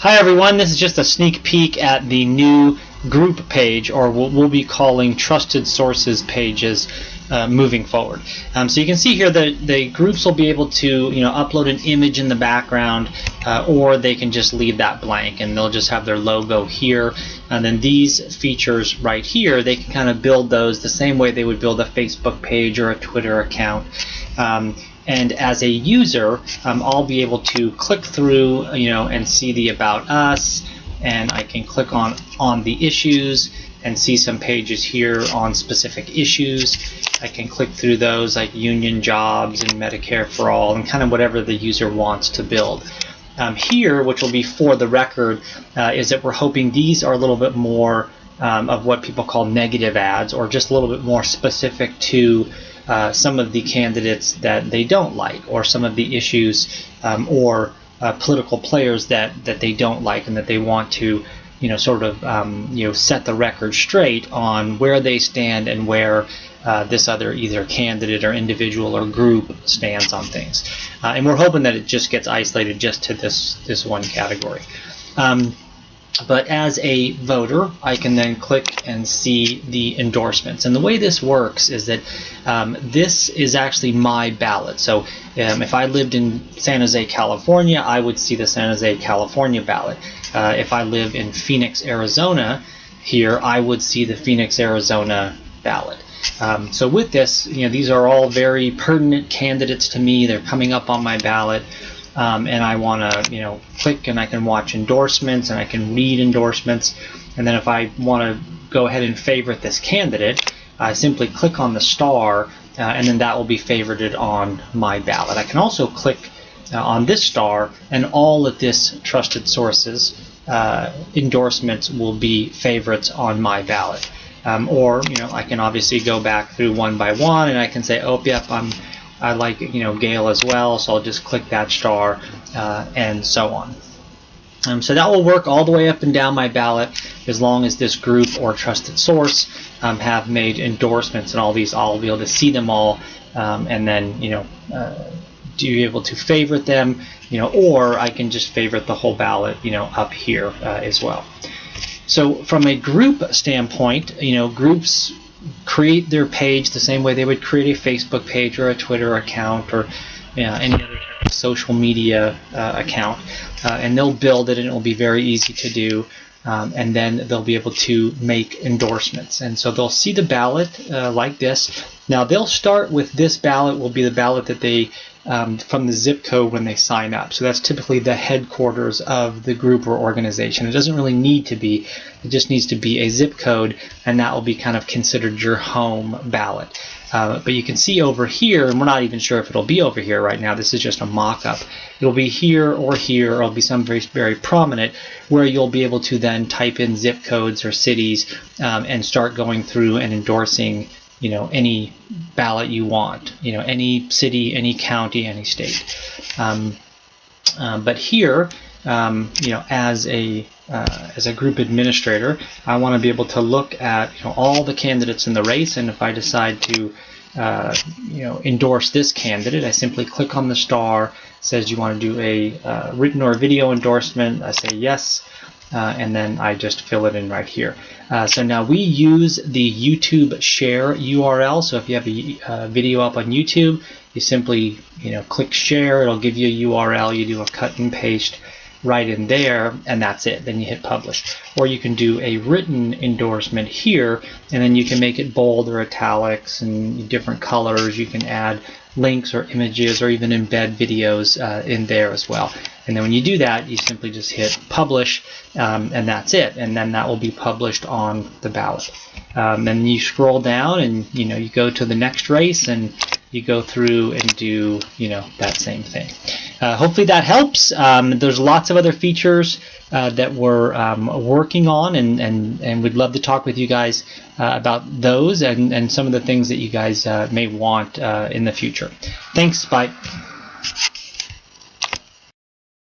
Hi everyone, this is just a sneak peek at the new group page, or what we'll be calling trusted sources pages moving forward. So you can see here that the groups will be able to upload an image in the background, or they can just leave that blank and they'll just have their logo here. And then these features right here, they can kind of build those the same way they would build a Facebook page or a Twitter account. And as a user, I'll be able to click through, and see the About Us, and I can click on the issues and see some pages here on specific issues. I can click through those like union jobs and Medicare for All and kind of whatever the user wants to build. Here, which will be for the record, is that we're hoping these are a little bit more of what people call negative ads, or just a little bit more specific to some of the candidates that they don't like, or some of the issues or political players that they don't like, and that they want to sort of set the record straight on where they stand and where this other either candidate or individual or group stands on things. And we're hoping that it just gets isolated just to this one category. But as a voter, I can then click and see the endorsements. And the way this works is that this is actually my ballot. So if I lived in San Jose, California, I would see the San Jose, California ballot. If I live in Phoenix, Arizona, here, I would see the Phoenix, Arizona ballot. So with this, these are all very pertinent candidates to me. They're coming up on my ballot. And I want to, click, and I can watch endorsements, and I can read endorsements. And then if I want to go ahead and favorite this candidate, I simply click on the star, and then that will be favorited on my ballot. I can also click on this star, and all of this trusted sources endorsements will be favorites on my ballot. Or I can obviously go back through one by one, and I can say, oh, yep, I like Gail as well, so I'll just click that star, and so on. So that will work all the way up and down my ballot, as long as this group or trusted source have made endorsements, and all these, I'll be able to see them all, and then be able to favorite them, or I can just favorite the whole ballot, up here as well. So from a group standpoint, groups create their page the same way they would create a Facebook page or a Twitter account, or any other type of social media account, and they'll build it, and it will be very easy to do, and then they'll be able to make endorsements. And so they'll see the ballot like this. Now they'll start with this ballot will be the ballot that they from the zip code when they sign up. So that's typically the headquarters of the group or organization. It doesn't really need to be. It just needs to be a zip code, and that will be kind of considered your home ballot. But you can see over here, and we're not even sure if it'll be over here right now. This is just a mock-up. It'll be here, or it'll be some very, very prominent, where you'll be able to then type in zip codes or cities and start going through and endorsing any ballot you want, any city, any county, any state. But here, as a group administrator, I want to be able to look at all the candidates in the race, and if I decide to endorse this candidate, I simply click on the star. It says you want to do a written or video endorsement. I say yes. And then I just fill it in right here. So now we use the YouTube share URL. So if you have a video up on YouTube, you simply click share. It'll give you a URL. You do a cut and paste right in there, and that's it. Then you hit publish. Or you can do a written endorsement here, and then you can make it bold or italics and different colors. You can add links or images, or even embed videos in there as well. And then when you do that, you simply just hit publish, and that's it. And then that will be published on the ballot. Then you scroll down, and you go to the next race, and you go through and do that same thing. Hopefully that helps. There's lots of other features that we're working on, and we'd love to talk with you guys about those and some of the things that you guys may want in the future. Thanks. Bye.